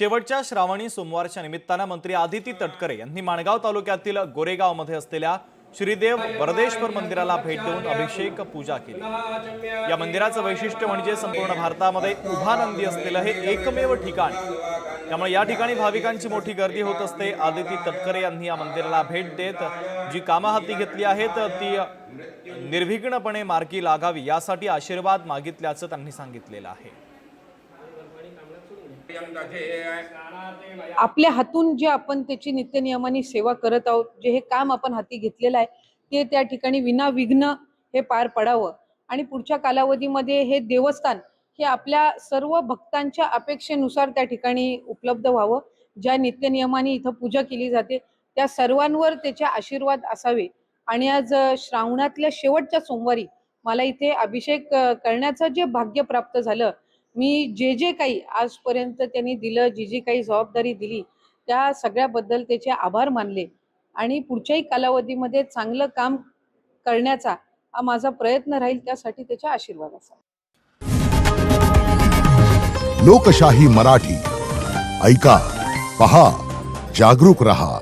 शेवटच्या श्रावणी सोमवारच्या निमित्तानं मंत्री आदिती तटकरे यांनी माणगाव तालुक्यातील गोरेगावमध्ये असलेल्या श्रीदेव वरदेश्वर मंदिराला भेट देऊन अभिषेक पूजा केली। या मंदिराचं वैशिष्ट्य म्हणजे संपूर्ण भारतामध्ये उभा नंदी असलेलं हे एकमेव ठिकाण, त्यामुळे या ठिकाणी भाविकांची मोठी गर्दी होत असते। आदिती तटकरे यांनी या मंदिराला भेट देत जी कामं हाती घेतली आहेत ती निर्विघ्नपणे मार्गी लागावी यासाठी आशीर्वाद मागितल्याचं त्यांनी सांगितलेलं आहे। आपल्या हातून जे आपण त्याची नित्यनियमाने सेवा करत आहोत, जे हे काम आपण हाती घेतलेलं आहे ते त्या ठिकाणी विनाविघ्न हे पार पडावं आणि पुढच्या कालावधीमध्ये हे देवस्थान हे आपल्या सर्व भक्तांच्या अपेक्षेनुसार त्या ठिकाणी उपलब्ध व्हावं। ज्या नित्यनियमाने इथं पूजा केली जाते त्या सर्वांवर त्याचे आशीर्वाद असावे। आणि आज श्रावणातल्या शेवटच्या सोमवारी मला इथे अभिषेक करण्याचं जे भाग्य प्राप्त झालं, मी जे काही आजपर्यंत त्यांनी दिलं, जी काही जबाबदारी दिली त्या सगळ्याबद्दल त्याचे आभार मानले आणि पुढच्याही कालावधीमध्ये चांगलं काम करण्याचा हा माझा प्रयत्न राहील, त्यासाठी त्याचा आशीर्वाद असावा। लोकशाही मराठी ऐका, पहा, जागरूक रहा।